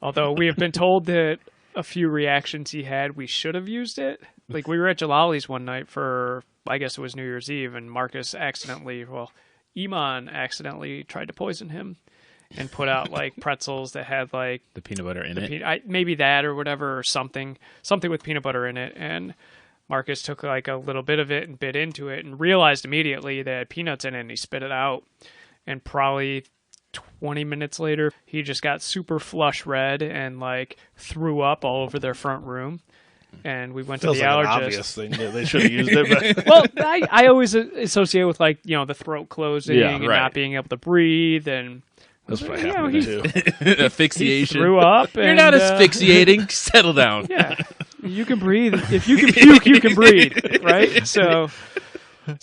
Although we have been told that a few reactions he had, we should have used it. Like, we were at Jalali's one night for, I guess it was New Year's Eve, and Iman accidentally tried to poison him and put out, like, pretzels that had, like... The peanut butter in it? Maybe that or whatever, or something with peanut butter in it, and Marcus took, like, a little bit of it and bit into it and realized immediately that it had peanuts in it, and he spit it out, and probably 20 minutes later, he just got super flush red and, like, threw up all over their front room. And we went to the allergist. An obvious thing that they should have used it. But... Well, I always associate with, like, you know, the throat closing and not being able to breathe. And that's what happened too. Asphyxiation. He threw up. You're not asphyxiating. Settle down. Yeah. You can breathe. If you can puke, you can breathe. Right? So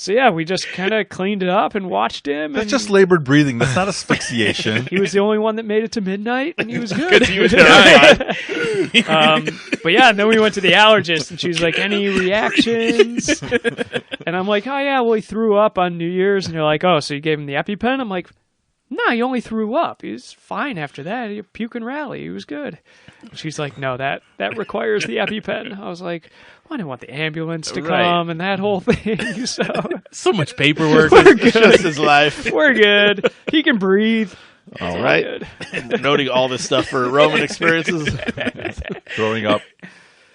yeah, we just kind of cleaned it up and watched him. That's just labored breathing. That's not asphyxiation. He was the only one that made it to midnight, and he was good. He was terrified. But yeah, and then we went to the allergist, and she's like, "Any reactions?" And I'm like, "Oh yeah, well he threw up on New Year's," and they're like, "Oh, so you gave him the EpiPen?" I'm like, "No, he only threw up. He was fine after that. He puke and rally. He was good." She's like, "No, that requires the EpiPen." I was like, well, I didn't want the ambulance to come and that whole thing. So much paperwork. We're good. It's just his life. We're good. He can breathe. All right. Noting all this stuff for Roman experiences. Throwing up.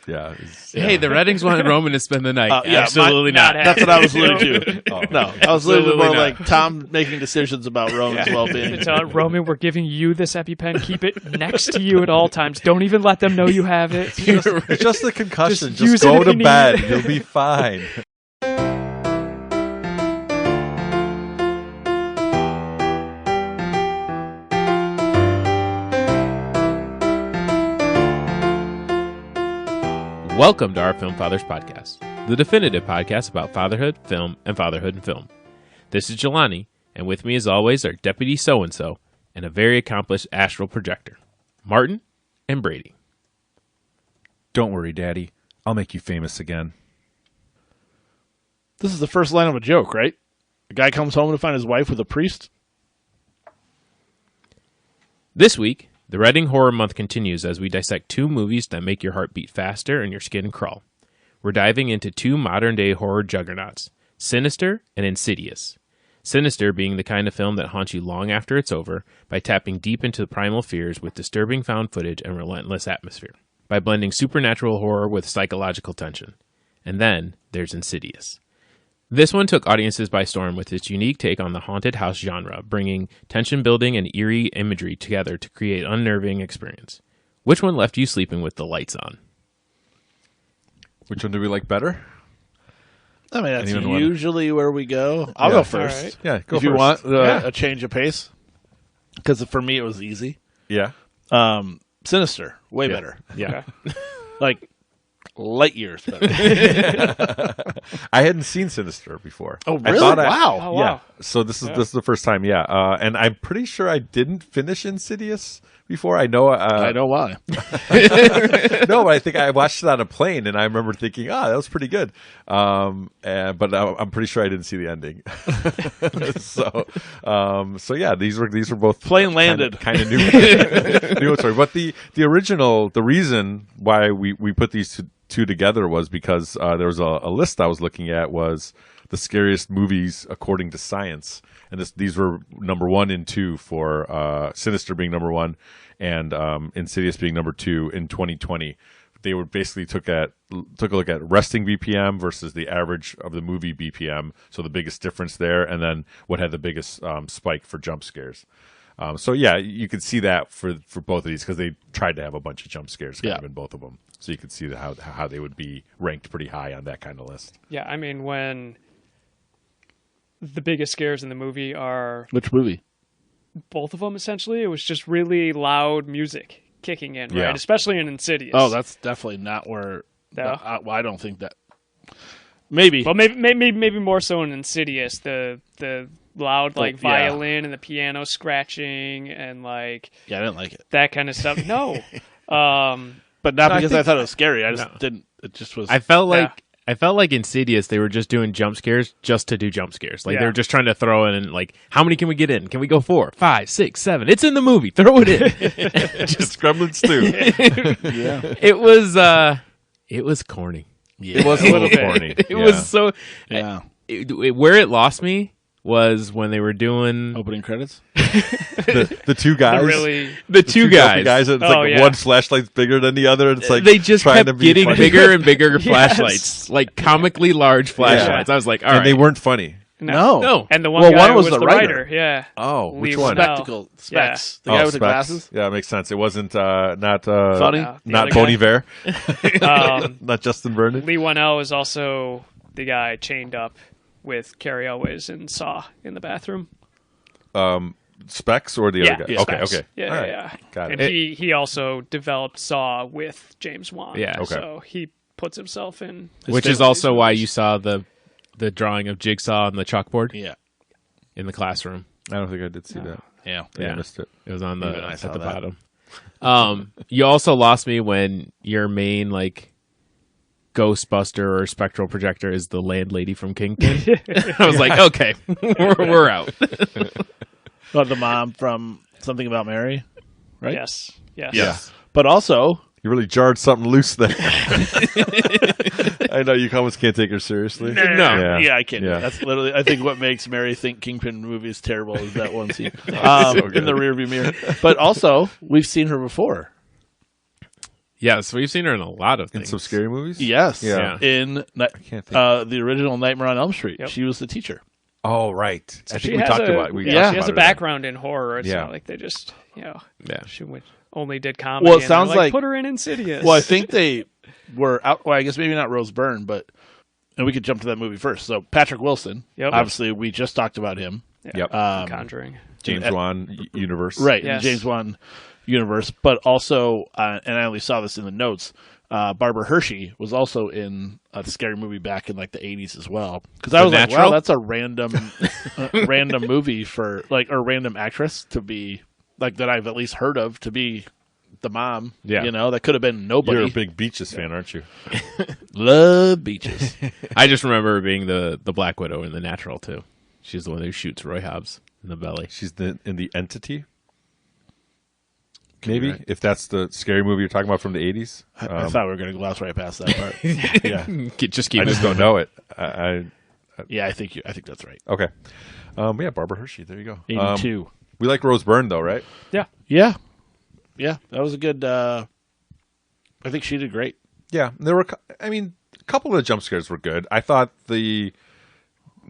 Yeah. Hey, the Reddings wanted Roman to spend the night. Absolutely not. That's what I was alluding to. Oh. No, I was alluding more like Tom making decisions about Roman's well-being. Roman, we're giving you this EpiPen. Keep it next to you at all times. Don't even let them know you have it. It's just a concussion. Just Just go to bed. You'll be fine. Welcome to our Film Fathers podcast, the definitive podcast about fatherhood, film, and fatherhood in film. This is Jelani, and with me as always are Deputy So-and-so and a very accomplished astral projector, Martin and Brady. Don't worry, Daddy. I'll make you famous again. This is the first line of a joke, right? A guy comes home to find his wife with a priest. This week, the Reading Horror Month continues as we dissect two movies that make your heart beat faster and your skin crawl. We're diving into two modern-day horror juggernauts, Sinister and Insidious. Sinister being the kind of film that haunts you long after it's over by tapping deep into the primal fears with disturbing found footage and relentless atmosphere, by blending supernatural horror with psychological tension. And then there's Insidious. This one took audiences by storm with its unique take on the haunted house genre, bringing tension-building and eerie imagery together to create an unnerving experience. Which one left you sleeping with the lights on? Which one do we like better? I mean, that's usually where we go. I'll go first. Right. Yeah, go if first. you want a change of pace. Because for me, it was easy. Yeah. Sinister, way better. Yeah. Like, light years better. I hadn't seen Sinister before. Oh, really? Wow. Oh, wow. Yeah. So this is the first time. Yeah. And I'm pretty sure I didn't finish Insidious before. I know. I know why. No, but I think I watched it on a plane, and I remember thinking, that was pretty good. But I'm pretty sure I didn't see the ending. So yeah, these were both Plane landed. kind of new story. But the original, the reason why we put these two together was because there was a list I was looking at was the scariest movies according to science, and these were number 1 and 2 for Sinister being number 1 and Insidious being number 2 in 2020. They were basically took a look at resting BPM versus the average of the movie BPM, so the biggest difference there, and then what had the biggest spike for jump scares. So yeah, you could see that for both of these because they tried to have a bunch of jump scares kind of in both of them. So you could see how they would be ranked pretty high on that kind of list. Yeah, I mean, when the biggest scares in the movie are... Which movie? Both of them, essentially. It was just really loud music kicking in, Yeah. right? Especially in Insidious. Oh, that's definitely not where... No? I don't think that... Maybe. Well, maybe more so in Insidious. The loud, violin and the piano scratching and, Yeah, I didn't like it. that kind of stuff. No. But not because I thought it was scary. I just didn't... It just was... I felt like I felt like Insidious, they were just doing jump scares just to do jump scares. Like, Yeah. they were just trying to throw in, like, how many can we get in? Can we go 4, 5, 6, 7? It's in the movie. Throw it in. Just Gremlins too. Yeah. It was corny. Yeah. It was a little corny. It was so... Yeah. Where it lost me was when they were doing... Opening credits? the two guys. The two guys. guys. It's Oh, like yeah. one flashlight's bigger than the other. And it's like They just trying to kept be getting funny. bigger and bigger flashlights. Like, comically large flashlights. I was like, all right. And they weren't funny. No. And the one Well, guy one was was the the writer. writer. Yeah. Oh, which Lee one? Whannell. Spectacle. Specs. The guy with the Specs. glasses? Yeah, it makes sense. It wasn't not Funny? No, the not other Bon guy. Iver, not Justin Vernon. Lee Whannell is also the guy chained up with Carrie Elways in Saw in the bathroom. Specs or the other guy? yeah, Okay, Specs. okay. Yeah, All right. yeah. Got And it. he also developed Saw with James Wan. Yeah. Okay. So he puts himself in. Which is also why you saw the drawing of Jigsaw on the chalkboard Yeah. in the classroom. I don't think I did see that. Yeah. Yeah. I missed it. It was on the Even I at saw the that. bottom. You also lost me when your main like Ghostbuster or spectral projector is the landlady from Kingpin. I was like, okay, we're out. Oh, the mom from Something About Mary, right? Yes. Yes. Yeah. But also, You really jarred something loose there. I know you almost can't take her seriously. No. yeah, I can't. Yeah. That's literally, I think what makes Mary think Kingpin movie is terrible is that one scene So in the rearview mirror. But also, we've seen her before. Yes, we've seen her in a lot of In things. some scary movies? Yes. Yeah. In can't think. the original Nightmare on Elm Street, Yep. she was the teacher. Oh, right. I She think we has talked a- about it. We yeah, talked She has about a it. background in horror. It's Yeah. not like they just, Yeah. she only did comedy. Well, it and sounds they're like- put her in Insidious. Well, I think they were out. Well, I guess maybe not Rose Byrne, but and we could jump to that movie first. So Patrick Wilson. Yep. Obviously, we just talked about him. Yeah. Yep. Conjuring. James Wan universe. Right, Yes. in the James Wan universe. But also, and I only saw this in the notes, Barbara Hershey was also in a scary movie back in like the 80s as well. Because I The was like, Natural? wow, that's a random random movie for like, or random actress to be like that I've at least heard of to be the mom. Yeah. You know, that could have been nobody. You're a big Beaches fan, aren't you? Love beaches. I just remember her being the Black Widow in The Natural too. She's the one who shoots Roy Hobbs in the belly. She's in the Entity. Maybe right. if that's the scary movie you're talking about from the 80s. I thought we were going to gloss right past that part. Yeah, Just keep I just don't know it. Yeah, I think that's right. Okay. Yeah, Barbara Hershey. There you go. 82. We like Rose Byrne though, right? Yeah. Yeah. That was a good. I think she did great. Yeah, there were. I mean, a couple of the jump scares were good. I thought I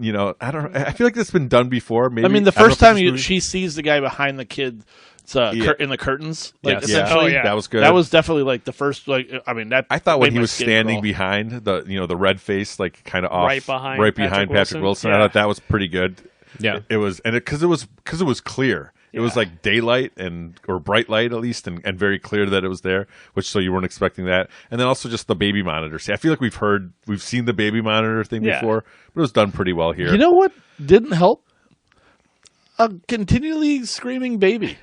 don't. I feel like that's been done before. Maybe I mean, the I don't know first if time this movie- she sees the guy behind the kid in the curtains, like Yes. essentially, Oh, yeah. that was good. that was definitely like the first. Like, I mean, that I thought when made he my was skin standing crawl. behind the red face, like kind of off, Right behind Patrick Patrick Wilson. Wilson. I thought that was pretty good. Yeah. It was, and because it was clear. It was like daylight or bright light at least, and very clear that it was there. Which so you weren't expecting that. And then also just the baby monitor. See, I feel like we've seen the baby monitor thing Yeah. before, but it was done pretty well here. You know what didn't help? A continually screaming baby.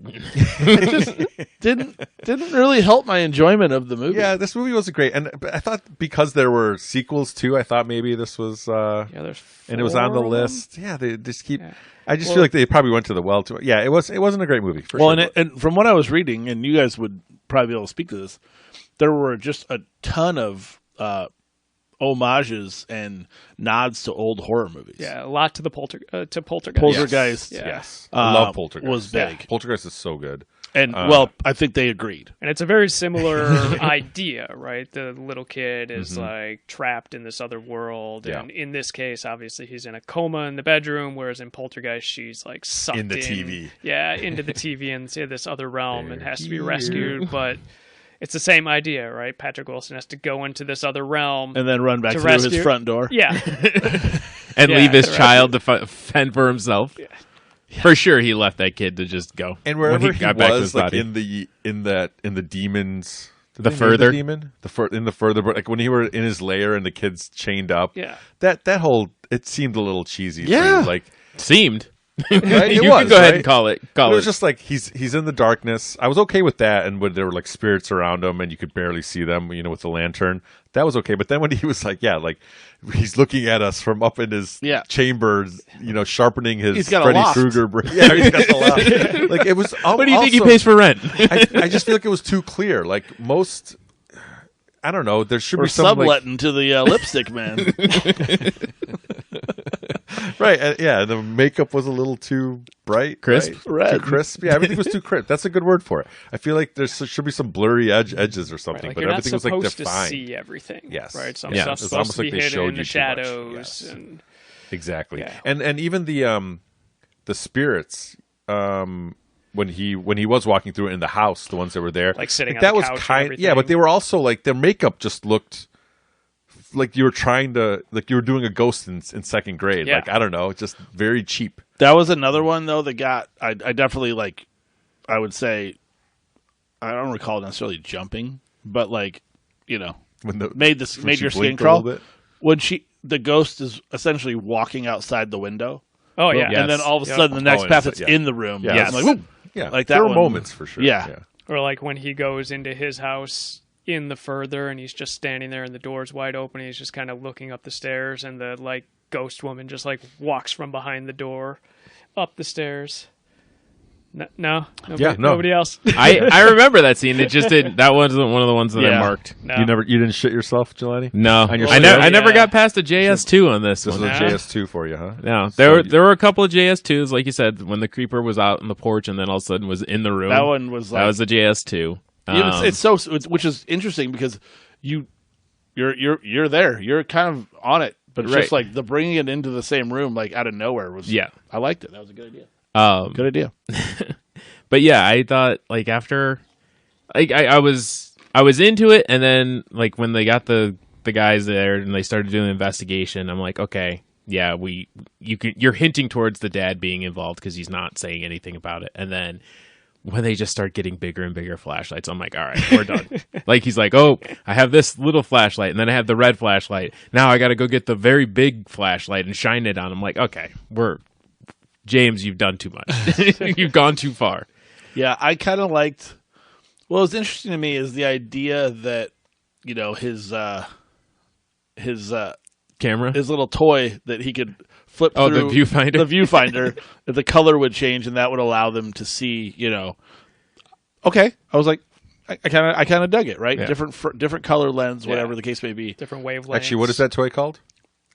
It just didn't really help my enjoyment of the movie. Yeah, this movie wasn't great, but I thought because there were sequels too, I thought maybe this was, There's and it was on the 4 of them. list. Yeah, they just keep. Yeah. I just feel like they probably went to the well too. Yeah, it wasn't a great movie. For Well, sure. and from what I was reading, and you guys would probably be able to speak to this, there were just a ton of homages and nods to old horror movies. Yeah, a lot to the Poltergeist. Poltergeist, Yeah. Yes, I love Poltergeist. was big. Poltergeist is so good. And well, I think they agreed. And it's a very similar idea, right? The little kid is like trapped in this other world, Yeah. and in this case, obviously, he's in a coma in the bedroom, whereas in Poltergeist, she's like sucked In the TV. yeah, into the TV and to this other realm and has to be Here. rescued. But it's the same idea, right? Patrick Wilson has to go into this other realm. And then run back To through his rescue. front door. Yeah, And Yeah, leave his right. child to fend for himself. Yeah. For sure, he left that kid to just go. And when wherever he got back to his was, like body. in the demons, did The they name further? demon, in the further, like when he were in his lair and the kid's chained up. yeah. That whole it seemed a little cheesy. Yeah. too. Like Seemed. Right? You It can was, go ahead right? and call it. It Call was it. just like he's in the darkness. I was okay with that, and when there were like spirits around him, and you could barely see them, with the lantern, that was okay. But then when he was like, he's looking at us from up in his chamber, sharpening his He's got a Freddy loft. Krueger brain. Yeah, he's got the loft. Like it was. What do you think he pays for rent? I just feel like it was too clear. Like most. I don't know. There should Or be some subletting to the lipstick man. right. The makeup was a little too bright, Crisp? right? Red. Too crisp. Yeah, everything was too crisp. That's a good word for it. I feel like there should be some blurry edges or something, Like but you're not everything was like supposed defined. to see everything. Yes. Right. Some Yeah. stuff's It's supposed almost to like be they hidden showed in the you too much. shadows. Yes. And Exactly. Yeah. And even the spirits. When he was walking through it in the house, the ones that were there, Like sitting on that the was couch and kind. Yeah, everything. but they were also like their makeup just looked like you were trying to you were doing a ghost in second grade. Yeah. Like I don't know, just very cheap. That was another one though that got. I definitely like. I would say. I don't recall necessarily jumping, but like, When the made when she your skin blinked a crawl. little bit. When the ghost is essentially walking outside the window. oh yeah. Yes. And then all of a Yep. sudden, the next Oh, path, it's- it's yeah. in the room. Yeah. Yeah, I'm like, whoop. Yeah, Like that there were one- moments for sure. Yeah. Or like when he goes into his house in the further and he's just standing there and the door's wide open and he's just kind of looking up the stairs and the like ghost woman just like walks from behind the door up the stairs. No? Nobody, Yeah, no. Nobody else? I remember that scene. It just didn't. That wasn't one of the ones that I Yeah. marked. No. You didn't shit yourself, Jelani? No, On your I scale? never Yeah. got past a JS2 on this This one. was a No. JS2 for you, huh? No, So there were a couple of JS2s, like you said, when the creeper was out on the porch and then all of a sudden was in the room. That one was like. That was a JS2. Which is interesting because you're there. You're kind of on it, but it's just Right. like the bringing it into the same room, like out of nowhere, was. Yeah. I liked it. That was a good idea. Good idea. But yeah, I thought like after, like I was into it, and then like when they got the guys there and they started doing the investigation, I'm like, okay, yeah, you're hinting towards the dad being involved because he's not saying anything about it, and then when they just start getting bigger and bigger flashlights, I'm like, all right, we're done. Like he's like, oh, I have this little flashlight, and then I have the red flashlight. Now I got to go get the very big flashlight and shine it on. I'm like, okay, James, you've done too much. You've gone too far. Yeah, I kind of liked. What was interesting to me is the idea that his Camera. his little toy that he could flip Oh, the through viewfinder? the viewfinder, that the color would change and that would allow them to see. Okay, I was like, I kind of dug it. Right, Yeah. different color lens, whatever Yeah. the case may be. Different wavelengths. Actually, what is that toy called?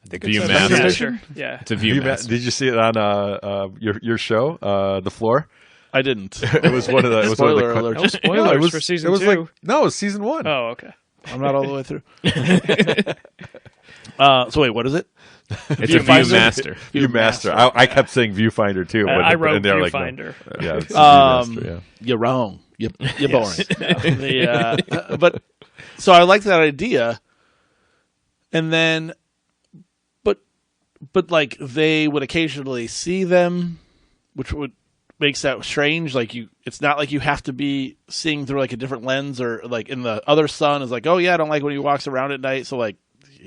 I think Viewmaster. Viewmaster. Yeah. It's a Viewmaster. Did you see it on your show, The Floor? I didn't. It was one of the. It was one of Spoiler the alert. No spoilers it was, for season it was 2. Like, no, it was season 1. Oh, okay. I'm not all the way through. So wait, what is it? It's a Viewfinder? Viewmaster. Viewmaster. I kept saying Viewfinder too. I wrote and they were like, no. Viewfinder. Yeah, it's Viewmaster. Yeah. You're wrong. You're boring. But so I like that idea, and then, but like they would occasionally see them, which makes that strange. Like it's not like you have to be seeing through like a different lens, or like in the other son is like, oh yeah, I don't like when he walks around at night. So like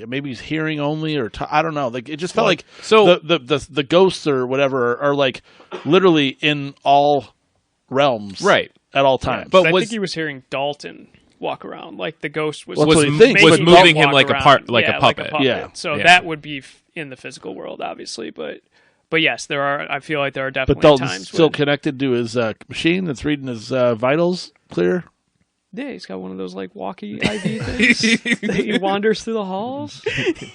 maybe he's hearing only, or I don't know. Like it just felt like so- the ghosts or whatever are like literally in all realms, Right. at all times. But I was- think he was hearing Dalton walk around, like the ghost was. Well, that's was, what he thinks. was But moving walk him like around. like Yeah, a puppet. Yeah. So Yeah. that would be in the physical world, obviously, but yes, there are. I feel like there are But definitely Dalton's times still when, connected to his machine that's reading his vitals clear. yeah, he's got one of those like walkie IV things. He wanders through the halls.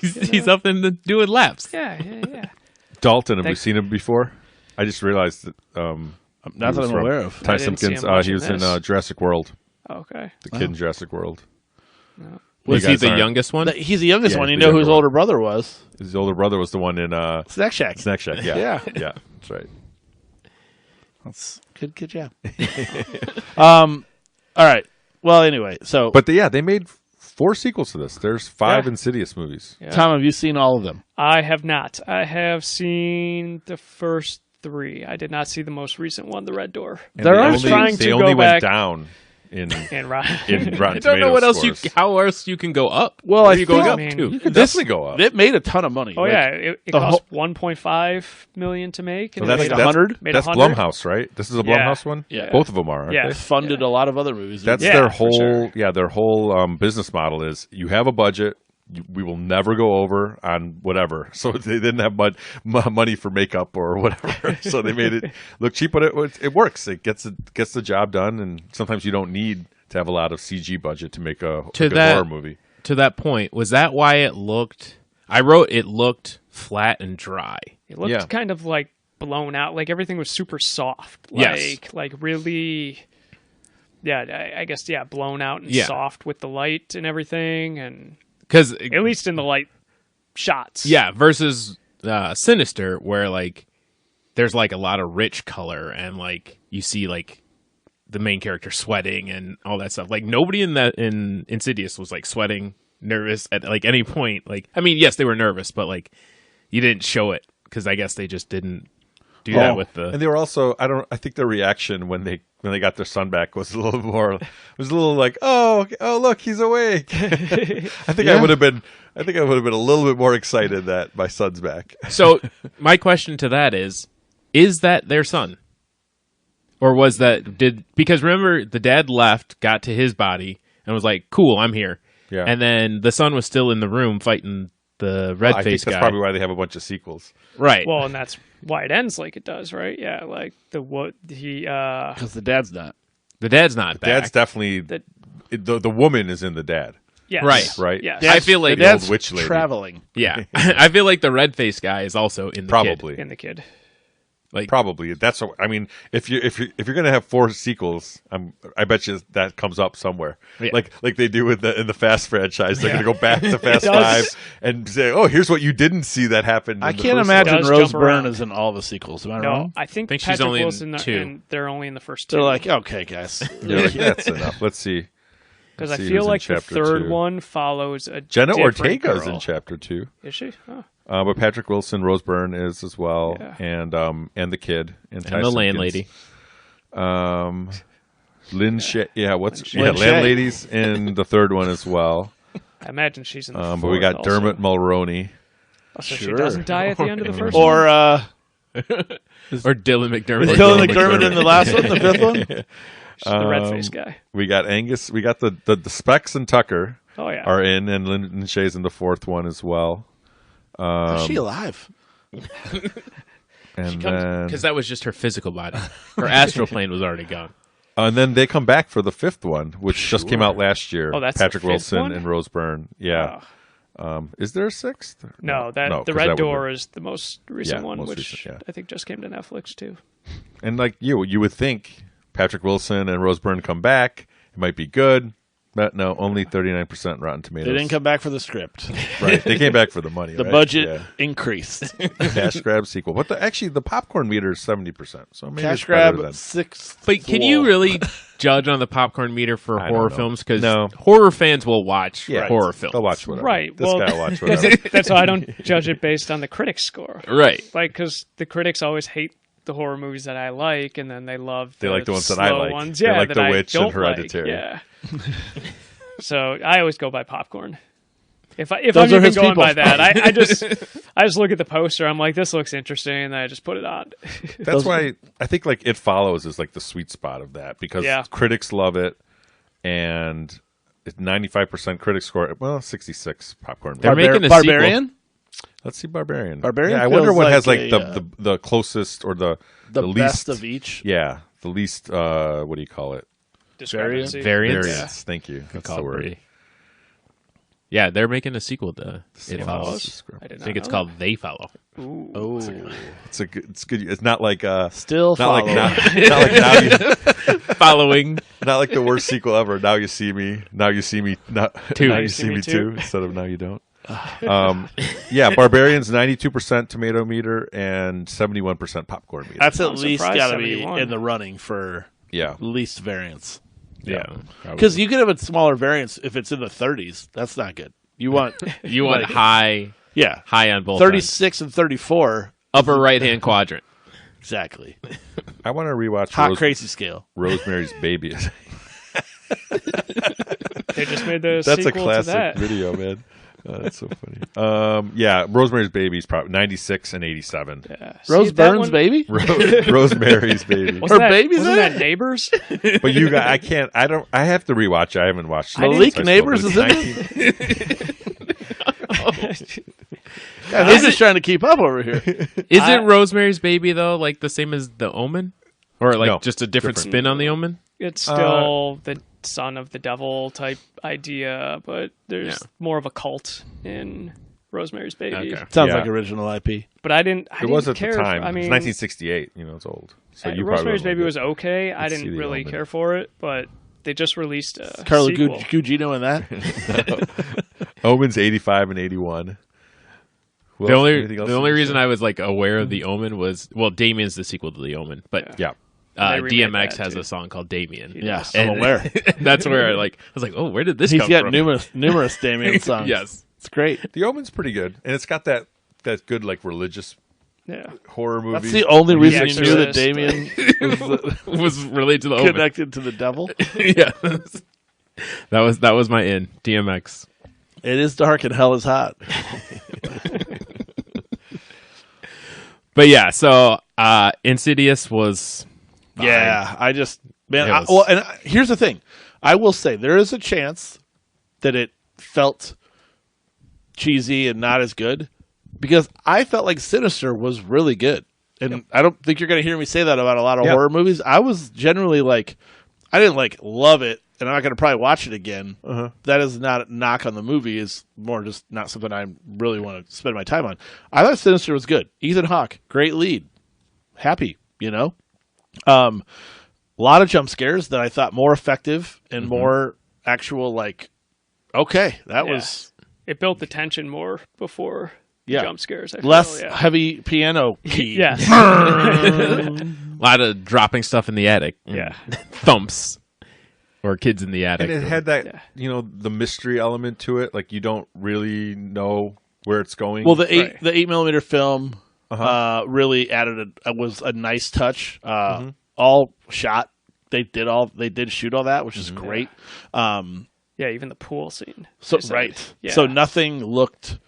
He's up in doing laps. Yeah. Dalton, have we Thank- seen him before? I just realized that. Not that I'm aware of. Ty I didn't see Simpkins. him much He in was in this. Jurassic World. Okay. The kid in Jurassic World. Was You he guys the aren't- youngest one? He's the youngest Yeah, one. You he's know the who his younger older brother was? His older brother was the one in Snack Shack. Snack Shack. Yeah, Yeah. yeah. That's right. That's good job. All right. Well, anyway, so But they made 4 sequels to this. There's 5 Yeah. Insidious movies. Yeah. Tom, have you seen all of them? I have not. I have seen the first 3. I did not see the most recent one, The Red Door. And There they are only, trying they to only go went back. down And in I Rotten don't know what Tomatoes else scores. how else you can go up. Well, Where I are you going think- up I mean, to? You could This- definitely go up. It made a ton of money. Oh Like, yeah, it the cost whole- 1.5 million to make. So And that's it made like 100? made That's 100. Blumhouse, right? This is a Yeah. Blumhouse one. Yeah. Both of them are. Aren't Yeah. they? It funded a lot of other movies. That's Yeah, their for whole sure. their whole business model is you have a budget. We will never go over on whatever. So they didn't have money for makeup or whatever. So they made it look cheap, but it works. It gets the job done, and sometimes you don't need to have a lot of CG budget to make a good horror movie. To that point, was that why it looked? I wrote it looked flat and dry. It looked Yeah. kind of like blown out. Like everything was super soft. Yes. Like really. Yeah, I guess blown out and Yeah. soft with the light and everything, and Because at least in the light shots. yeah, versus Sinister, where like there's like a lot of rich color and like you see like the main character sweating and all that stuff. Like nobody in Insidious was like sweating, nervous at like any point. Like I mean, yes, they were nervous, but like you didn't show it because I guess they just didn't do that with the. And they were also I think their reaction when they got their son back was a little more like oh look, he's awake. I think I would have been a little bit more excited that my son's back. So my question to that is that their son? Or was that because remember the dad left, got to his body and was like, "Cool, I'm here." Yeah. And then the son was still in the room fighting the red I think face that's guy. probably why they have a bunch of sequels. Right. Well, and that's why it ends like it does, right? Yeah, like because the dad's not. the dad's not back. Dad's definitely the woman is in the dad. yes, Right. Yes. I feel like the dad's old witch lady. traveling. yeah. I feel like the red face guy is also in the Probably. in the kid. Like Probably. That's what I mean. If you're gonna have 4 sequels, I bet you that comes up somewhere. Yeah. Like they do in the Fast franchise. They're gonna go back to Fast does. 5 and say, "Oh, here's what you didn't see that happened." I in the can't first imagine Does Rose jump around. Byrne is in all the sequels. Am I No, wrong? I think think she's Patrick only in Wilson 2. and they're only in the first 2. They're like, okay, guys. one. You're like, that's enough. Let's see. because I see feel who's in like the chapter third 2. one follows a Jenna different Ortega's girl. in chapter 2, Is she? Oh. but Patrick Wilson, Rose Byrne is as well, Yeah. and the kid and and the landlady. Lynn Shay. Yeah, Lynn Shay. landladies in the third one as well. I imagine she's in the But we got fourth also. Dermot Mulroney. Oh, so Sure. she doesn't die at the end of the first one? Or Or Dylan McDermott. is Dylan McDermott in the last one, the fifth one? She's the red face guy. We got Angus. We got the Specs and Tucker Oh, yeah. are in, and Lynn Shay's in the fourth one as well. Is she alive? And then Because that was just her physical body. Her astral plane was already gone. and then they come back for the fifth one, which just came out last year. Oh, that's the Patrick fifth Wilson one? and Rose Byrne. Yeah. Is there a sixth? No, the 'cause Red that Door would is the most recent Yeah, one, most which recent, yeah. I think just came to Netflix, too. And like you would think Patrick Wilson and Rose Byrne come back. It might be good. But no, only 39% Rotten Tomatoes. They didn't come back for the script. Right. They came back for the money. The right? budget Yeah. increased. Cash grab sequel. But the popcorn meter is 70%. So maybe Cash it's better grab than- 6. But can you really judge on the popcorn meter for I don't horror know. films? Because No. horror fans will watch Yeah, horror films. They'll watch whatever. Right, This well, guy will watch whatever. That's why I don't judge it based on the critics' score. Right. Like, because the critics always hate the horror movies that I like, and then they love They like the ones that I slow like. Ones, They yeah, like that The I Witch and don't Hereditary. Like. Yeah. So I always go by popcorn. If I'm Those are even his going people. by that, I just look at the poster. I'm like, this looks interesting, and then I just put it on. That's why I think like It Follows is like the sweet spot of that because Yeah. critics love it and it's 95% critic score. Well, 66 popcorn. They're movie. making a Barbarian? Let's see Barbarian. Barbarian Yeah, I wonder feels what like has like a, the closest or the The least best of each. Yeah, the least what do you call it? Discrepancy. Variants. Variance. Thank you. That's the word. Yeah, they're making a sequel to It Follows. I did I not think it's know called They Follow. Oh. It's a good. It's good. It's not like Still not like following. not like now you, Following. not like the worst sequel ever. Now you see me. Now you see me. Not, Two. Now you see me too. Instead of now you don't. Yeah, Barbarians 92% tomato meter and 71% popcorn meter. That's at I'm least surprised got to be 71. in the running for yeah. least variance. Yeah. Because you could have a smaller variance if it's in the 30s. That's not good. You want, You want like- high on both 36 and 34. upper right hand quadrant. Exactly. I want to rewatch Hot crazy scale. Rosemary's Baby. made the That's a sequel to classic that. video, man. That's so funny. Yeah, Rosemary's Baby is probably 96 and 87. Yeah. Rose See, that Byrne's one- baby. Rosemary's Baby. Wasn't Her that, baby's wasn't in that it? Neighbors? But you got, I have to rewatch it. I haven't watched it. Malik since high Neighbors school, is but in it's God, I'm just trying to keep up over here. Isn't Rosemary's Baby though like the same as The Omen, or like No, just a different different. spin on The Omen? It's still the son of the devil type idea, but there's more of a cult in Rosemary's Baby. Okay. Sounds Yeah. like original IP. But I didn't. It was at care the for- time. I It was mean, 1968. It's old. So you Rosemary's probably Baby was okay. I Let's see didn't The really Omen. care for it, but they just released a Carla sequel. Gugino in that. Omen's 85 and 81. Who The else- only anything else the only you reason say? I was like aware of The Omen was Damien's the sequel to The Omen, but Yeah. They remade DMX that, has too. a song called Damien. Yes, And I'm aware. that's where I was like, oh, where did this He's come got from? numerous Damien songs. Yes. It's great. The Omen's pretty good, and it's got that good like religious Yeah. horror movie. That's the only reason you knew that Exorcist. Damien was was related to The Omen. connected to the devil. Yeah. That was my in. DMX. It is dark and hell is hot. But yeah, so Insidious was fine. Yeah, I just man. It was- And here's the thing: I will say there is a chance that it felt cheesy and not as good because I felt like Sinister was really good, and I don't think you're going to hear me say that about a lot of Yeah. horror movies. I was generally like, I didn't like love it, and I'm not going to probably watch it again. That is not a knock on the movie; is more just not something I really want to spend my time on. I thought Sinister was good. Ethan Hawke, great lead. Happy, a lot of jump scares that I thought more effective and more actual. Like, okay, that was It built the tension more before the Yeah. jump scares. I feel, less yeah. heavy piano key. Yeah. A lot of dropping stuff in the attic. Yeah. Thumps. Or kids in the attic. and it had that Yeah. the mystery element to it. Like you don't really know where it's going. Well, the Right. 8mm film really added was a nice touch. All shot. They did shoot all that, which is great. Yeah, even the pool scene. So they said. right. Yeah. So nothing looked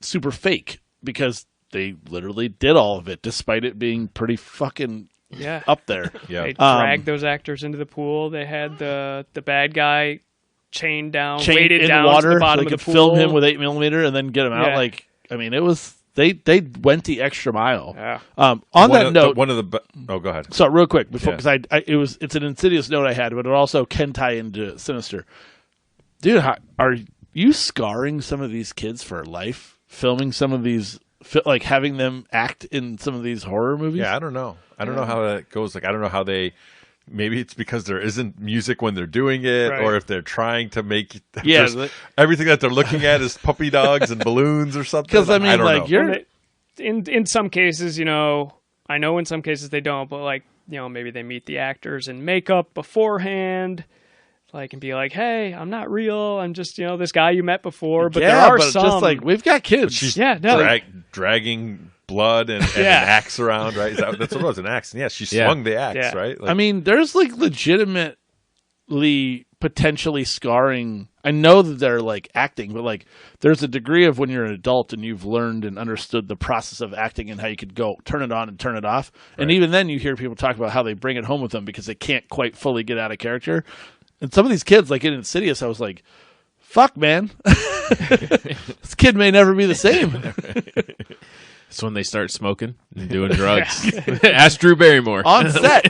super fake because they literally did all of it, despite it being pretty fucking yeah. up there. yeah. They dragged those actors into the pool. They had the bad guy chained down, Chained weighted in down water, to the so bottom they of could the pool. film him with 8mm and then get him out. Yeah. Like, I mean, it was they went the extra mile. Yeah. On One that of note, oh, go ahead. so real quick before Yeah. because it's an Insidious note I had, but it also can tie into Sinister. Dude, are you scarring some of these kids for life? Filming some of these, like having them act in some of these horror movies? Yeah, I don't know. I don't know how that goes. Like, I don't know how they. Maybe it's because there isn't music when they're doing it, Right. or if they're trying to make Yeah, just everything that they're looking at is puppy dogs and balloons or something. because I mean, don't like know. you're And in some cases, I know in some cases they don't, but like, maybe they meet the actors in makeup beforehand, like, and be like, hey, I'm not real. I'm just, this guy you met before. But there are but some. just like we've got kids. She's Yeah, no. dragging blood and an Yeah. axe around, right? That's what it was, an axe. And yeah, she Yeah. swung the axe, Yeah. right? Like, I mean, there's like legitimately potentially scarring. I know that they're like acting, but like there's a degree of when you're an adult and you've learned and understood the process of acting and how you could go turn it on and turn it off. And even then, you hear people talk about how they bring it home with them because they can't quite fully get out of character. And some of these kids, like in Insidious, I was like, fuck, man. This kid may never be the same. It's when they start smoking and doing drugs. Ask Drew Barrymore. On set.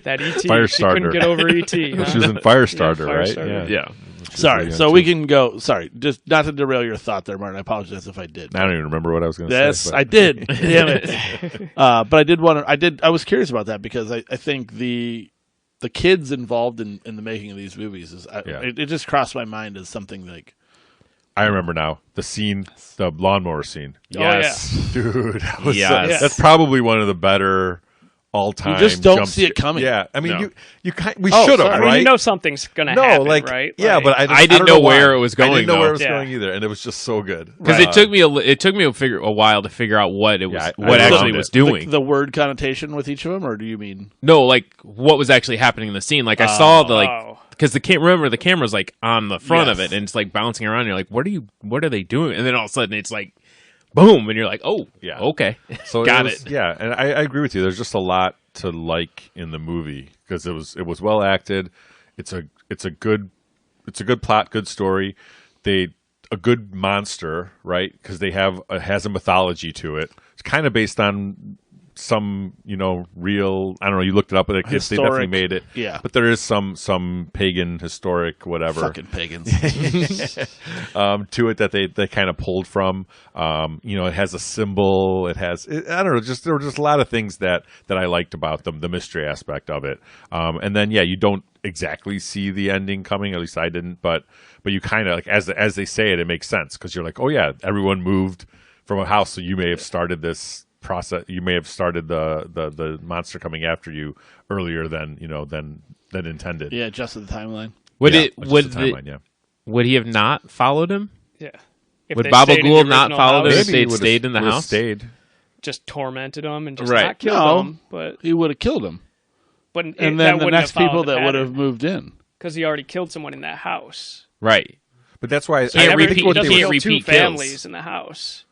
that E.T. Firestarter. She couldn't get over E.T. she was in Firestarter, Yeah, right? Firestarter. Yeah. Sorry. really So young, we too. can go. Sorry. Just not to derail your thought there, Martin. I apologize if I did. I don't even remember what I was going to Yes, say. I did. Damn it. But I did want to. I was curious about that because I think the kids involved in the making of these movies it just crossed my mind as something like. I remember now the scene, the lawnmower scene. Yes. Dude, that was Yes. that's probably one of the better all-time. You just don't jump see it sca- coming. Yeah, I mean, No. we Oh, should sorry. have, I right? mean, something's gonna no, happen, like right? yeah, Like, but I didn't don't know why. where it was I going, didn't know where it though. was Yeah. going either, and it was just so good. Because it took me a while to figure out what it was, Yeah, I what actually loved was it. doing. The word connotation with each of them, or do you mean? No, like what was actually happening in the scene. Like I saw the because the camera's like on the front of Yes. it and it's like bouncing around. You're like, what are they doing? And then all of a sudden it's like, boom, and you're like, oh, Yeah. okay, So got was, it. Yeah, and I agree with you. There's just a lot to like in the movie because it was well acted. It's a good plot, good story. A good monster, right? Because has a mythology to it. It's kind of based on some real. I don't know. You looked it up, but they definitely made it. Yeah. But there is some pagan historic whatever Fucking pagans. to it that they kind of pulled from. It has a symbol. It has I don't know. There were just a lot of things that I liked about them. The mystery aspect of it. And then you don't exactly see the ending coming. At least I didn't. But you kind of like as they say it, it makes sense because you're like, oh yeah, everyone moved from a house, so you may have started this process. You may have started the monster coming after you earlier than intended. Yeah, adjusted the timeline. Would Would he have not followed him? Yeah. If Would they Baba stayed in Ghoul the not original followed him house, if they'd stayed in the house? Stayed. just tormented him and just Right. not killed No. him, but He would have killed him. that And then the wouldn't next have followed people the that would pattern, have moved in. because he already killed someone in that house. Right. But that's why So he Can't never, repeat- he what doesn't they kill were- two repeat kills. families in the house.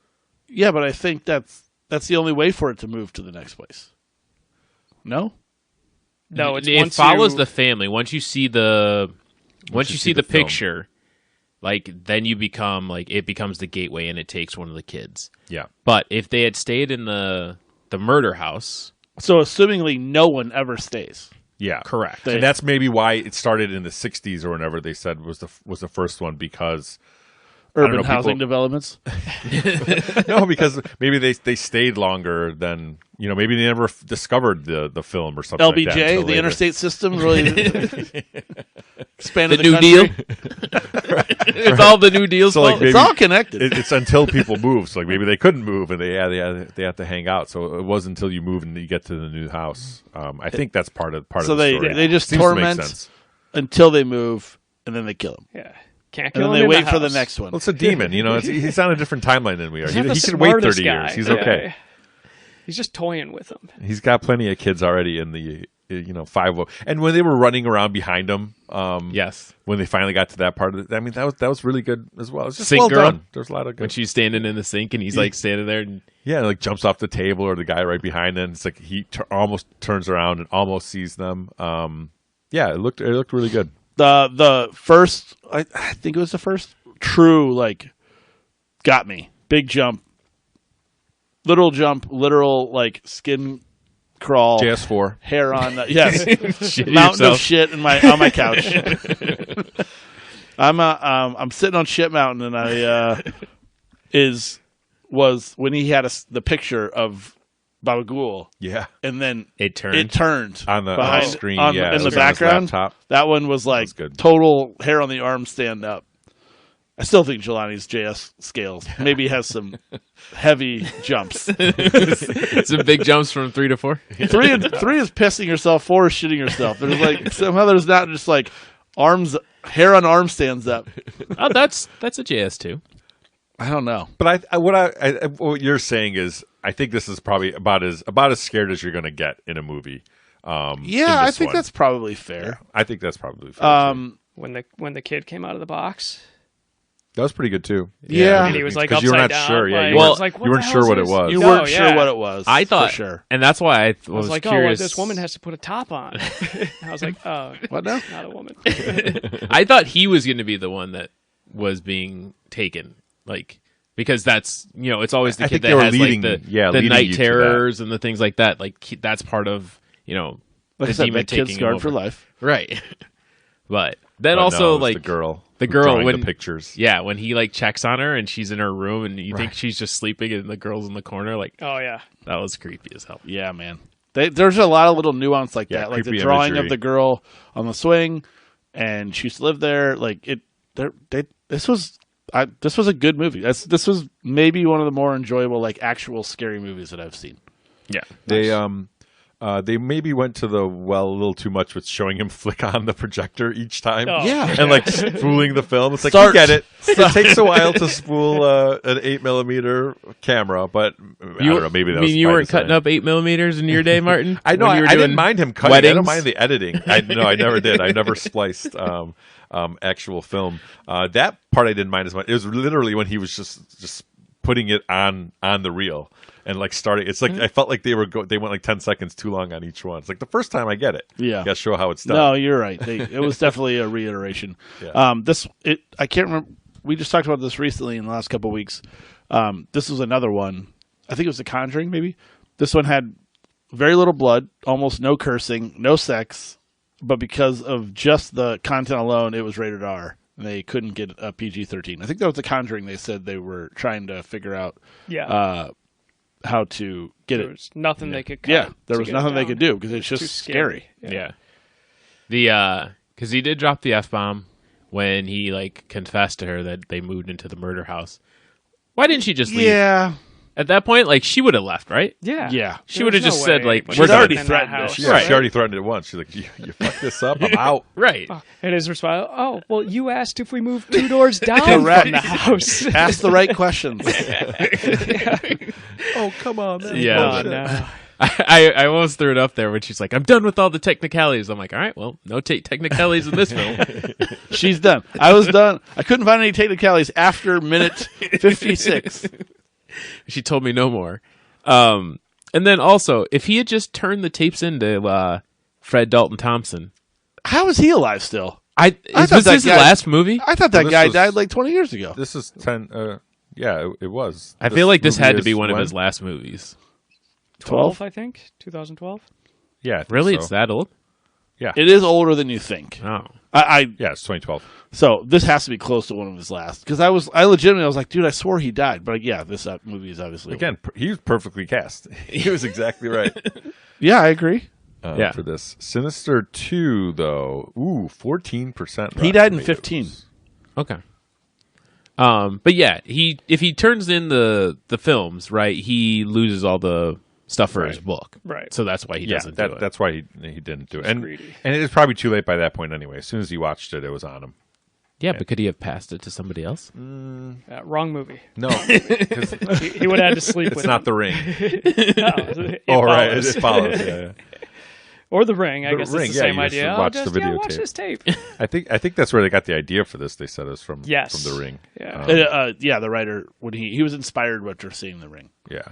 Yeah, but I think that's the only way for it to move to the next place. No? No, it's it once follows you, the family. Once you see the you see the film. picture, like then you become like it becomes the gateway and it takes one of the kids. yeah. But if they had stayed in the murder house, So assumingly no one ever stays. Yeah, correct. They- and that's maybe why it started in the '60s or whenever they said was the first one because Urban know, housing people- developments. no, because maybe they stayed longer than maybe they never discovered the film or something. like that LBJ, until the later. interstate system, really expanded The the New country. Deal. It's all the New Deal's So, like, fault. It's maybe- all connected. It's until people move. So like maybe they couldn't move and they have to hang out. So it was until you move and you get to the new house. I think that's part of So the they story. they just Seems to make torment sense. until they move, and then they kill him. yeah, can't And kill then him they in wait for the house. next one. Well, it's a demon. He's on a different timeline than we are. He's He not the can wait smartest 30 guy. years. He's Yeah. okay. He's just toying with him. He's got plenty of kids already in the 5. And when they were running around behind him, Yes. when they finally got to that part of it, I mean that was really good as well. It's just Sink well girl? done. There's a lot of good. When she's standing in the sink and he's like standing there and Yeah, like jumps off the table or the guy right behind them. It's like he almost turns around and almost sees them. Yeah, it looked really good. The first, I think it was the first true got me big jump, literal like skin crawl, JS4. hair on yes, shit mountain yourself. of shit on my couch. I'm sitting on shit mountain and I was when he had the picture of Baba Ghoul Yeah, and then it turned. it turned on the behind screen. in it the was on his background. laptop. That one was like was good. total hair on the arm stand up. I still think Jelani's JS scales maybe has some heavy jumps. Some big jumps from 3 to 4. Three is pissing yourself, 4 is shitting yourself. There's like somehow there's not just like hair on arm stands up. Oh, that's a JS2. I don't know. But what you're saying is, I think this is probably about as scared as you're going to get in a movie. Yeah, in I this think one. that's probably fair. I think that's probably fair. Too. When the kid came out of the box, That was pretty good too. Yeah. and he was like because upside you were not down. sure. Yeah, like, you Well, I weren't, was like, what you the weren't hell sure is what it this? was. You No, weren't yeah. sure what it was. I thought, for sure. and that's why I I was like, curious. oh, this woman has to put a top on. I was like, oh, What now? not a woman. I thought he was going to be the one that was being taken, like because that's it's always the I kid think they that were has leading- like yeah, the leading night you to terrors and the things like that. Like that's part of Like the I said, demon that kid's taking scarred him for over. life. Right. But then But no, also it was like the girl when drawing the pictures. Yeah, when he like checks on her and she's in her room and you think she's just sleeping and the girl's in the corner, like Oh yeah, that was creepy as hell. Yeah, man. There's a lot of little nuance like Yeah, that, like the creepy drawing imagery. of the girl on the swing, and she used to live there. Like it, this was a good movie. This was maybe one of the more enjoyable, like actual scary movies that I've seen. Yeah. They they maybe went to the well a little too much with showing him flick on the projector each time. Oh. Yeah. And like spooling the film. It's like, Start. you get it. It takes a while to spool an 8mm camera, but I don't know, maybe that was you by weren't design. cutting up 8mm in your day, Martin? I know. When you were I didn't doing mind him cutting. I don't weddings? mind the editing. I never did. I never spliced actual film. That part I didn't mind as much. It was literally when he was just putting it on the reel and like starting. It's like I felt like they went like 10 seconds too long on each one. It's like the first time I get it. Yeah. You got to show how it's done. No, you're right. It was definitely a reiteration. Yeah. I can't remember. We just talked about this recently in the last couple of weeks. This was another one. I think it was The Conjuring, maybe. This one had very little blood, almost no cursing, no sex, but because of just the content alone, it was rated R. And they couldn't get a PG-13. I think that was The Conjuring. They said they were trying to figure out how to get There it. was nothing they could cut. Yeah, there to was get nothing it they down. could do because it's Too just scary. Yeah. Because he did drop the F-bomb when he like confessed to her that they moved into the murder house. Why didn't she just leave? Yeah. At that point, like, she would have left, right? Yeah. Yeah. She would have just said, like, But we're she's done. already Already threatened threatened house. it. Yeah, Right. she already threatened it once. She's like, you fuck this up, I'm out. Right. And his response, oh, well, you asked if we moved 2 doors down Correct. from the house. Ask the right questions. Oh, come on. Man. Yeah. Oh, no. I almost threw it up there when she's like, I'm done with all the technicalities. I'm like, all right, well, no technicalities in this film. She's done. I was done. I couldn't find any technicalities after minute 56. She told me no more. And then also, if he had just turned the tapes into Fred Dalton Thompson, How is he alive still? was thought this that his guy- last movie? I thought that Well, this guy was- died like 20 years ago. This is 10. Yeah, it was. I feel like this movie had to is be one of when? his last movies. 12, I think. 2012. Yeah. I think Really? so. It's that old? Yeah. It is older than you think. Oh. Yeah, it's 2012. So this has to be close to one of his last. Because I legitimately was like, dude, I swore he died. But yeah, this movie is obviously Again, he was perfectly cast. He was exactly right. Yeah, I agree. Yeah. For this. Sinister 2, though. Ooh, 14%. He died in 15. Okay. But yeah, if he turns in the films, right, he loses all the stuff for his book. Right. So that's why he Yeah, doesn't do it. that's why he didn't do it. And greedy. it was probably too late by that point anyway. As soon as he watched it, it was on him. Yeah, but could he have passed it to somebody else? Wrong movie. No, because He would have had to sleep it's with not him. The Ring. It Oh, right. follows. It follows. Yeah. Or The Ring. I The guess Ring, it's the yeah, same you just idea. watch I'll the just videotape. watch this tape. I think that's where they got the idea for this. They said it was from Yes. The Ring. Yeah. Yeah, the writer, when he was inspired after seeing The Ring. Yeah.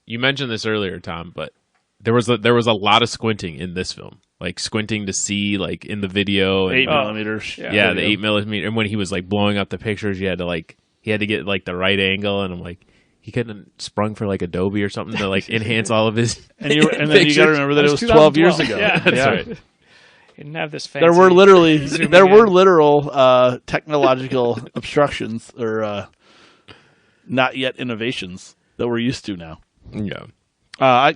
You mentioned this earlier, Tom, but there was a lot of squinting in this film, like squinting to see, like in the video. 8 And, millimeters. Yeah. the 8mm, and when he was like blowing up the pictures, he had to get like the right angle, and I'm like, he couldn't have sprung for like Adobe or something to like enhance all of his. And then you got to pictures. remember that it was 12 years ago. Yeah, That's right. He didn't have this fancy. There were zooming literal technological obstructions or not yet innovations that we're used to now. Yeah. I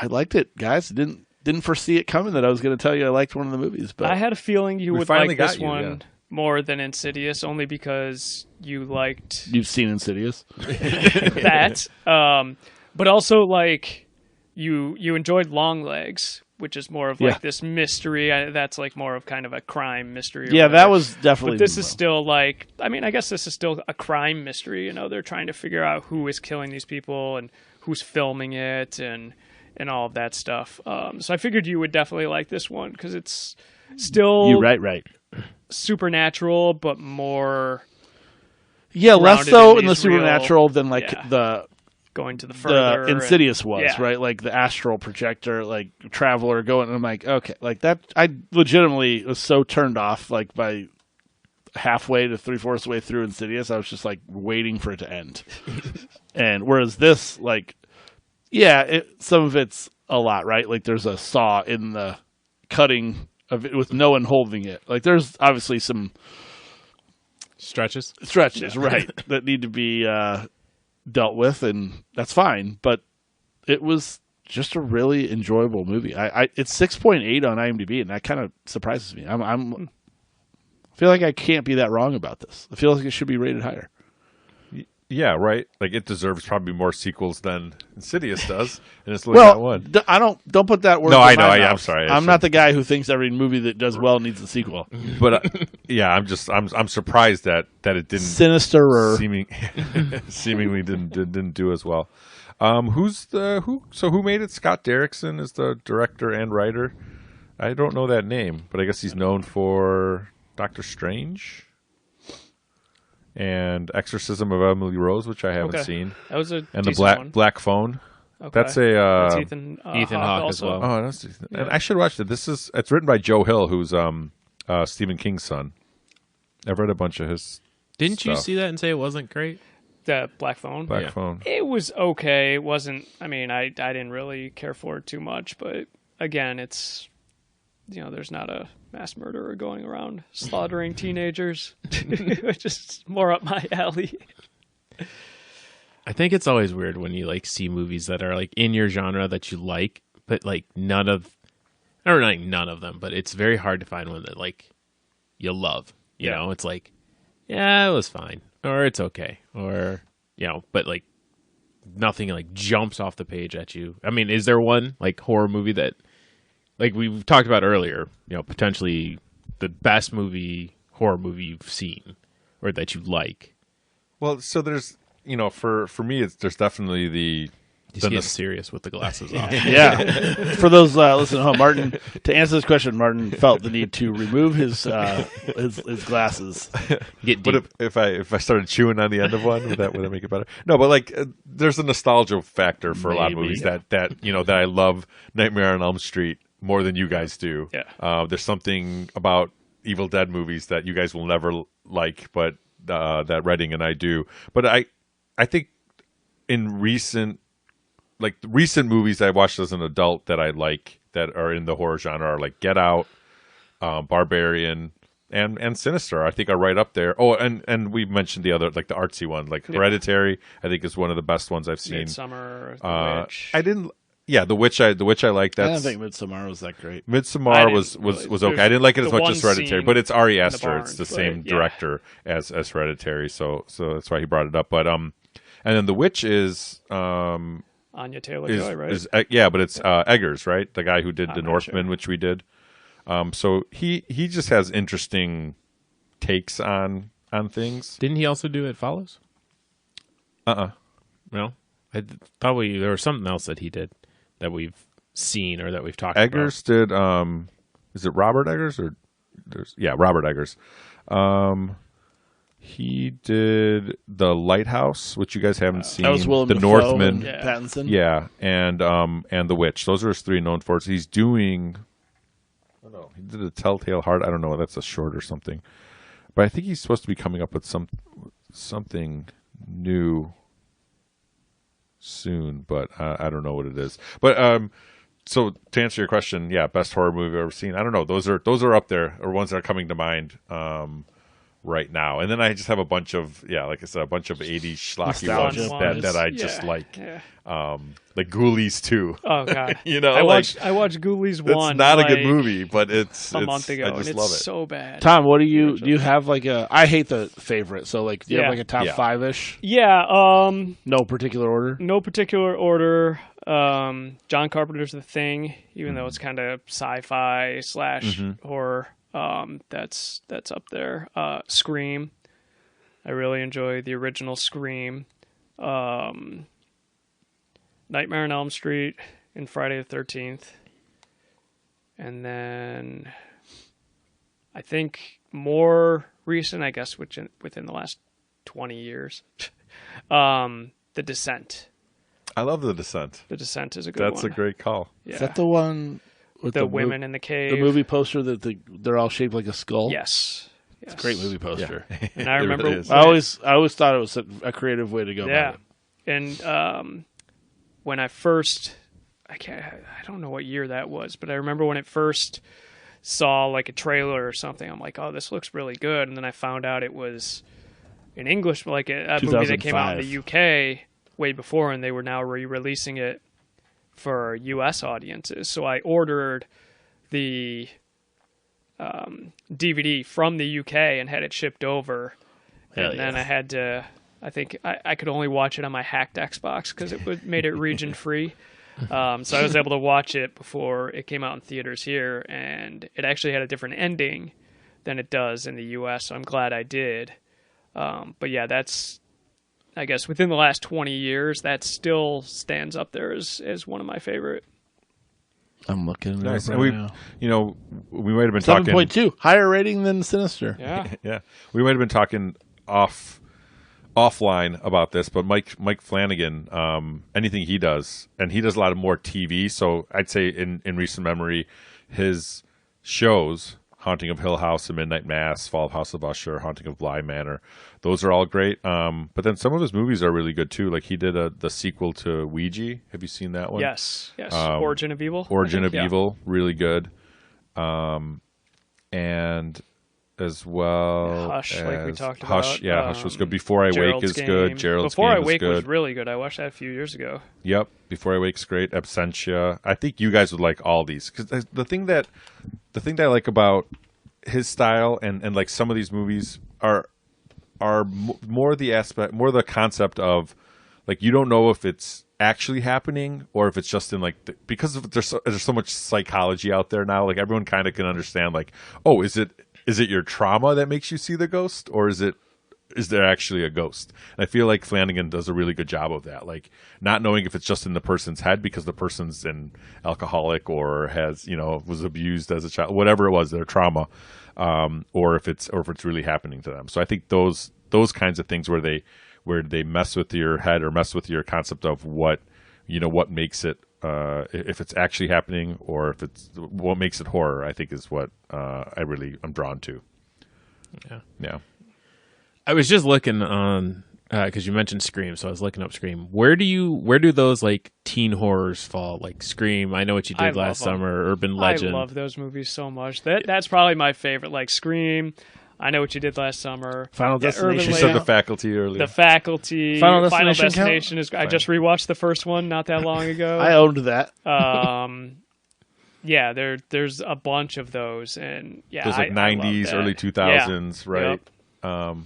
liked it, guys. Didn't foresee it coming that I was going to tell you I liked one of the movies, but I had a feeling you We would finally like got this you, one yeah. more than Insidious, only because you liked you've seen Insidious. that. But also, like, you enjoyed Longlegs, which is more of like Yeah. this mystery. That's like more of kind of a crime mystery. or Yeah, that whatever. was definitely. But this is still like, I mean, I guess this is still a crime mystery. You know, they're trying to figure out who is killing these people and who's filming it and all of that stuff. So I figured you would definitely like this one because it's still you right. supernatural, but more Yeah, less grounded so in in the these supernatural than like yeah, the going to the further. Insidious was, yeah. right? Like the astral projector, like traveler going. And I'm like, okay, like that. I legitimately was so turned off, like by halfway to 3/4 way through Insidious, I was just like waiting for it to end. And whereas this, like, yeah, some of it's a lot, right? Like there's a saw in the cutting of it with no one holding it. Like there's obviously some Stretches. stretches, right, that need to be dealt with, and that's fine. But it was just a really enjoyable movie. It's 6.8 on IMDb, and that kind of surprises me. I feel like I can't be that wrong about this. I feel like it should be rated higher. Yeah, right. Like it deserves probably more sequels than Insidious does, and it's only got one. I don't put that word. No, in I know. my mouth. I'm sorry. I'm not the guy who thinks every movie that does well needs a sequel. But yeah, I'm surprised that it didn't Sinister or seemingly didn't do as well. Who made it? Scott Derrickson is the director and writer. I don't know that name, but I guess he's known for Doctor Strange and Exorcism of Emily Rose, which I haven't seen, That was a and the decent one. Black Phone. Okay. That's That's Ethan Hawke as also. well. Oh, that's decent. And I should watch it. It's written by Joe Hill, who's Stephen King's son. I've read a bunch of his. Didn't you stuff. see that and say it wasn't great? The Black Phone. Black Phone? It was okay. It wasn't. I mean, I didn't really care for it too much, but again, it's there's not a mass murderer going around slaughtering teenagers, which is more up my alley. I think it's always weird when you see movies that are in your genre that you like, but none of them, but it's very hard to find one that you love. You know, it's yeah, it was fine, or it's okay, or but nothing jumps off the page at you. I mean, is there one horror movie that we've talked about earlier, potentially the best horror movie you've seen or that you like? Well, so there's for me, there's definitely the. He's getting serious with the glasses off. Yeah. For those listening at home, Martin, to answer this question, Martin felt the need to remove his glasses. Get deep. But if I started chewing on the end of one, would that make it better? No, but there's a nostalgia factor for a lot of movies that I love Nightmare on Elm Street more than you guys do. Yeah. There's something about Evil Dead movies that you guys will never like, but that Redding and I do. But I think in recent movies I watched as an adult that I like that are in the horror genre are Get Out, Barbarian, and Sinister. I think are right up there. Oh, and we mentioned the other the artsy one, Hereditary. I think is one of the best ones I've seen. Midsummer, The Witch. I didn't. Yeah, The Witch I like. I don't think Midsommar was that great. Midsommar was okay. I didn't like it as much as Hereditary, but it's Ari Aster. barn, It's the same yeah. director as Hereditary, so that's why he brought it up. But and then The Witch is Anya Taylor-Joy, right? but it's Eggers, right? The guy who did The not Northman, sure. which we did. So he just has interesting takes on things. Didn't he also do It Follows? No, I thought there was something else that he did that we've seen or that we've talked Eggers did. Is it Robert Eggers or? Robert Eggers. He did The Lighthouse, which you guys haven't seen. That was Willem The Dafoe Northman. and Pattinson. Yeah, and The Witch. Those are his three known for. He's doing. I don't know. He did a Telltale Heart. I don't know. That's a short or something. But I think he's supposed to be coming up with something new soon. But I don't know what it is. But so to answer your question, yeah, best horror movie I've ever seen. I don't know. Those are up there, or ones that are coming to mind. Right now, and then I just have a bunch of like I said, a bunch of 80s schlocky Nostalgia ones that I just like. Like Ghoulies 2. Oh god, I watched Ghoulies 1. It's not a good movie, but it's a month ago, I and just it's love it. so bad. Tom, what do you have a? I hate the favorite. So do you have a top 5-ish? Yeah. No particular order. No particular order. John Carpenter's The Thing, even though it's kind of sci-fi / horror. That's up there. Scream. I really enjoy the original Scream. Nightmare on Elm Street and Friday the 13th. And then I think more recent, I guess, within the last 20 years, The Descent. I love The Descent. The Descent is a good one. That's a great call. Yeah. Is that the one with the women in the cave? The movie poster that they're all shaped like a skull. Yes. It's a great movie poster. Yeah. And I remember It is. I always thought it was a creative way to go. Yeah. About it. And when I first, I don't know what year that was, but I remember when it first saw a trailer or something, I'm like, oh, this looks really good. And then I found out it was in English, a movie that came out in the UK way before, and they were now re-releasing it for U.S. audiences. So I ordered the DVD from the UK and had it shipped over. Hell And then I had to I think I could only watch it on my hacked Xbox because made it region free. So I was able to watch it before it came out in theaters here, and it actually had a different ending than it does in the U.S., so I'm glad I did. But yeah, that's, I guess, within the last 20 years, that still stands up there as one of my favorite. I'm looking at Nice. it And right we, now. you know, we might have been talking 7.2, higher rating than Sinister. Yeah. Yeah, we might have been talking offline about this, but Mike Flanagan, anything he does, and he does a lot of more TV. So I'd say in recent memory, his shows, Haunting of Hill House and Midnight Mass, Fall of House of Usher, Haunting of Bly Manor, those are all great. But then some of his movies are really good too. Like he did the sequel to Ouija. Have you seen that one? Yes. Origin of Evil. Origin I of think, yeah. Evil, really good. And as well Hush, like we talked Hush, about. yeah, Hush was good. Before I Wake Gerald's is Game. good. Gerald's Before Game I Wake is good. was really good. I watched that a few years ago. Yep, Before I Wake's great. Absentia. I think you guys would like all these because the thing that I like about his style and like some of these movies are more the concept of like you don't know if it's actually happening or if it's just in like because there's so much psychology out there now. Like everyone kind of can understand like, oh, is it your trauma that makes you see the ghost, or is there actually a ghost? And I feel like Flanagan does a really good job of that, like not knowing if it's just in the person's head because the person's an alcoholic or has was abused as a child, whatever it was, their trauma, or if it's really happening to them. So I think those kinds of things where they mess with your head or mess with your concept of what makes it, if it's actually happening or if it's what makes it horror, I think is what I'm drawn to. Yeah. I was just looking on because you mentioned Scream, so I was looking up Scream. Where do those like teen horrors fall? Like Scream, I Know What You I Did love Last them. Summer, Urban Legend. I love those movies so much. That's probably my favorite. Like Scream, I Know What You Did Last Summer, Final Destination. You Urban said Legend, The Faculty earlier. The Faculty, Final Destination is. I just rewatched the first one not that long ago. I owned that. Yeah, there's a bunch of those, and yeah, Those like I love 90s, that. early 2000s, right? Yep.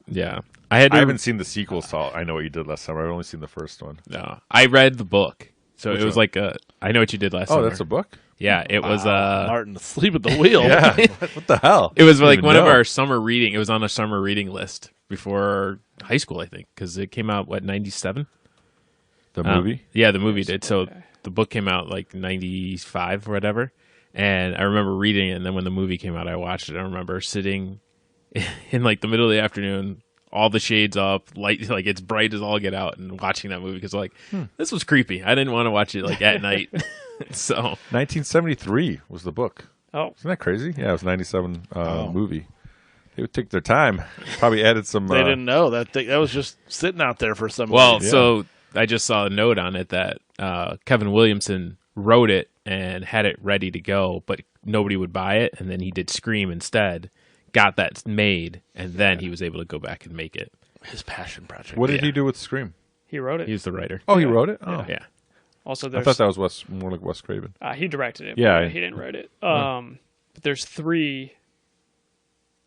Yeah, I haven't seen the sequels to I Know What You Did Last Summer. I've only seen the first one. No, I read the book, so Which it was one? like I Know What You Did Last Summer. Oh, that's a book? Yeah, it was. Martin asleep at the wheel. Yeah. What the hell? It was like Didn't one even of know. our summer reading. It was on a summer reading list before high school, I think, because it came out 97. The movie? Yeah, the movie did. So the book came out like 95 or whatever. And I remember reading it, and then when the movie came out, I watched it. I remember sitting in like the middle of the afternoon, all the shades up, light, like it's bright as all get out, and watching that movie because like this was creepy. I didn't want to watch it like at night. So 1973 was the book. Oh, Isn't that crazy? Yeah, it was 97 movie. They would take their time. Probably added some. They didn't know that was just sitting out there for some. well, reason. so I just saw a note on it that Kevin Williamson wrote it and had it ready to go, but nobody would buy it, and then he did Scream instead. Got that made, and then he was able to go back and make it. his passion project. What did he do with Scream? he wrote it. He was the writer. Oh, he wrote it? Oh. Yeah. Also, I there's thought that was more like Wes Craven. he directed it. Yeah, but he didn't write it. But there's 3.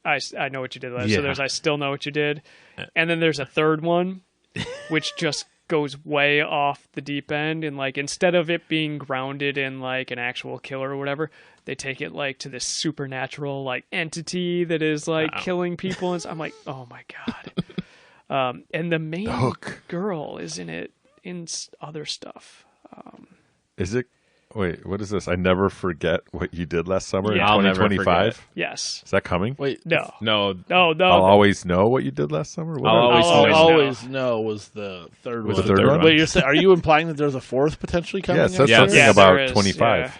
I Know What You Did Last. Yeah. So there's I Still Know What You Did, and then there's a third one, which just goes way off the deep end, and like instead of it being grounded in like an actual killer or whatever, they take it like to this supernatural like entity that is like killing people, and I'm like, oh my god. And the main Hook. girl is in it in other stuff. Is it? Wait, what is this? I Never Forget What You Did Last Summer in Yeah. I'll never 2025? forget. Yes. Is that coming? Wait, No. No, No. I'll always know what you did last summer. What I'll are- always Always, know. know was the third Was one. the third one. Wait, are you implying that there's a fourth potentially coming? Yeah, it says Yeah. something Yeah, about there is, 25. yeah.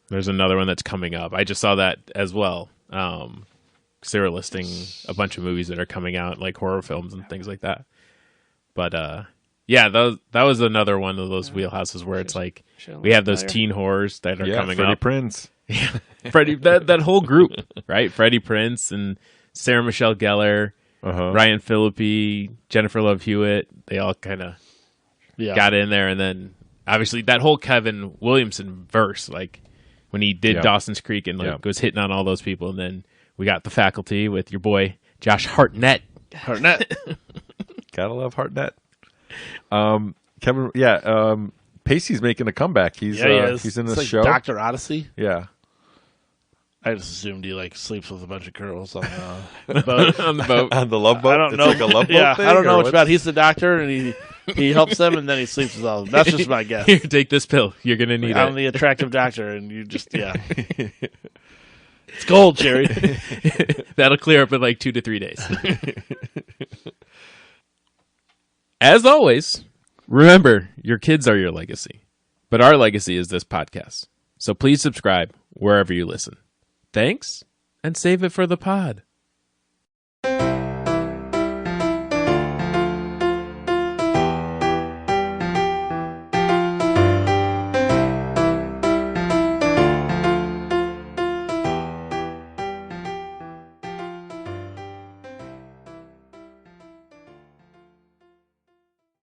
there's another one that's coming up. I just saw that as well. 'Cause they were listing a bunch of movies that are coming out, like horror films and things like that. But yeah, that was another one of those wheelhouses where it's like should've we have looked those higher. teen horrors that are Yeah, coming Freddie up. Prinze. Freddie, that whole group, right? Freddie Prinze and Sarah Michelle Gellar, Uh-huh. Ryan Phillippe, Jennifer Love Hewitt. They all kind of Yeah. got in there, and then obviously that whole Kevin Williamson verse, like when he did Yeah. Dawson's Creek and like Yeah. was hitting on all those people, and then we got The Faculty with your boy Josh Hartnett. Hartnett. Gotta love Hartnett. Kevin, Pacey's making a comeback. He's he is. he's in It's the like show. Dr. Odyssey. Yeah. I just assumed he like sleeps with a bunch of girls on the boat. On the boat. On the love boat. I don't It's know. like a love boat Yeah, thing, I don't know or much what's- about. He's the doctor, and he helps them, and then he sleeps with all of them. That's just my guess. Here, take this pill. You're gonna need I'm it. the attractive doctor, and you just it's gold, Jerry. That'll clear up in like 2 to 3 days. As always, remember, your kids are your legacy. But our legacy is this podcast. So please subscribe wherever you listen. Thanks, and save it for the pod.